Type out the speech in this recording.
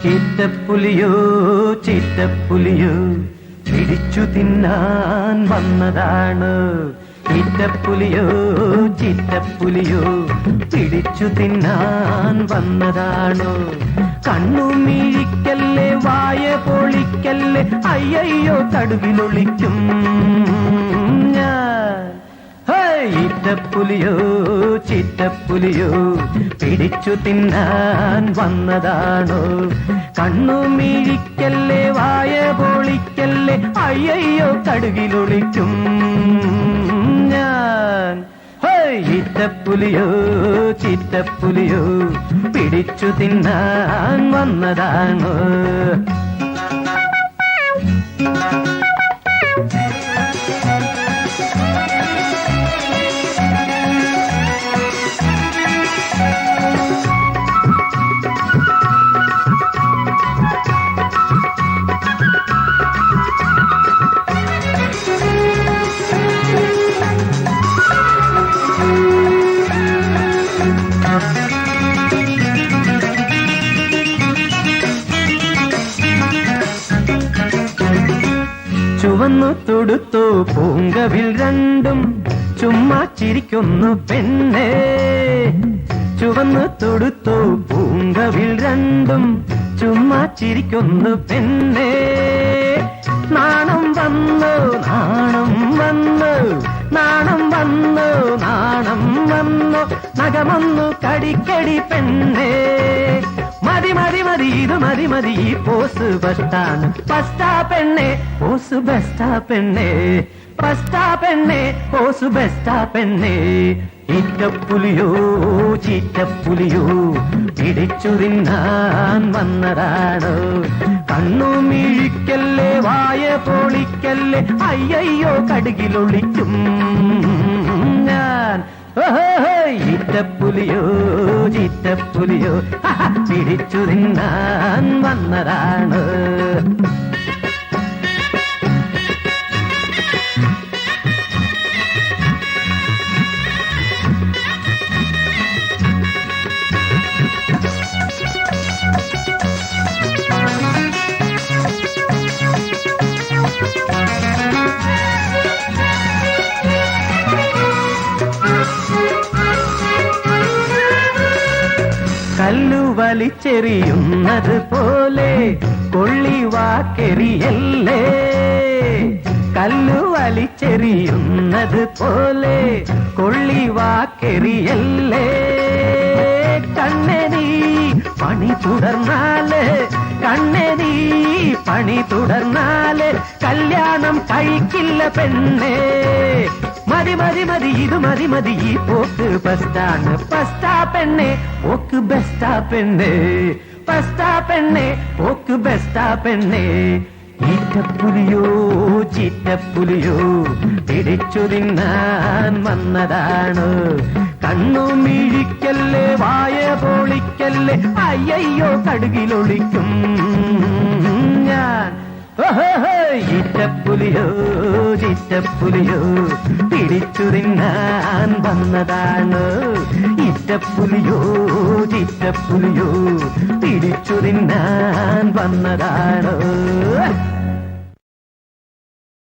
ചീറ്റപ്പുലിയോ ചീറ്റപ്പുലിയോ പിടിച്ചു തിന്നാൻ വന്നതാണ്. ചീറ്റപ്പുലിയോ ചീറ്റപ്പുലിയോ പിടിച്ചു തിന്നാൻ വന്നതാണോ? കണ്ണുമിഴിക്കല്ലേ വായ പൊളിക്കല്ലേ, അയ്യയ്യോ കടുവിലൊളിക്കും ഞാൻ. ചീറ്റപ്പുലിയോ ചീറ്റപ്പുലിയോ പിടിച്ചു തിന്നാൻ വന്നതാണോ? കണ്ണുമിഴിക്കല്ലേ വായ പൊളിക്കല്ലേ, അയ്യയ്യോ കടുകിലൊളിക്കും ഞാൻ. ചീറ്റപ്പുലിയോ ചീറ്റപ്പുലിയോ പിടിച്ചു തിന്നാൻ വന്നതാണോ? ചുവന്നു തൊടുത്തു പൂങ്കവിൽ രണ്ടും ചുമ്മാ ചിരിക്കുന്നു പെണ്ണേ. ചുവന്നു തൊടുത്തു പൂങ്കവിൽ രണ്ടും ചുമ്മാ ചിരിക്കുന്നു പെണ്ണേ. നാണം വന്നു നാണം വന്നു നാണം വന്നു നാണം വന്നു നഖമൊന്നു കടിക്കടി പെണ്ണേ. മതി മതി മതി ഇത് മതി മതി ഈ പോസ് ബസ്റ്റാണ്. ബസ്റ്റാ പെണ്ണെ പോസ് ബെസ്റ്റാ പെണ്ണെ, ബസ്റ്റാ പെണ്ണെ പോസ് ബെസ്റ്റാ പെണ്ണെ. ചീറ്റപ്പുലിയോ ചീറ്റപ്പുലിയോ പിടിച്ചു തിന്നാൻ വന്നതാണോ? കണ്ണുമിഴിക്കല്ലേ വായ പൊളിക്കല്ലേ, അയ്യയ്യോ കടുകിലൊളിക്കും ഞാൻ. ചീറ്റപ്പുലിയോ ചീറ്റപ്പുലിയോ പിടിച്ചു തിന്നാൻ വന്നതാണ്. കല്ലു വലിച്ചെറിയുന്നത് പോലെ കൊള്ളിവാക്കെറിയല്ലേ. കല്ലു വലിച്ചെറിയുന്നത് പോലെ കൊള്ളിവാക്കെറിയല്ലേ. കണ്ണെനീ പണി തുടർന്നാല് കണ്ണെനീ പണി തുടർന്നാല് കല്യാണം കഴിക്കില്ല പെണ്ണേ. മതി മതി മതി ഇത് മതി മതി ഈ പോക്ക് ബസ്റ്റാണ്. ബസ്റ്റാ പെണ്ണെ പോക്ക് ബെസ്റ്റാ പെണ്ണെ, ബസ്റ്റാ പെണ്ണെ പോക്ക് ബെസ്റ്റാ പെണ്ണെ. ചീറ്റപ്പുലിയോ ചീറ്റപ്പുലിയോ പിടിച്ചു തിന്നാൻ വന്നതാണ്. കണ്ണുമിഴിക്കല്ലേ വായ പൊളിക്കല്ലേ, അയ്യയ്യോ കടുകിലൊളിക്കും ഞാൻ. ചീറ്റപ്പുലിയോ ചീറ്റപ്പുലിയോ പിടിച്ചു തിന്നാൻ വന്നതാണ്. ചീറ്റപ്പുലിയോ ചീറ്റപ്പുലിയോ പിടിച്ചു തിന്നാൻ വന്നതാണ്.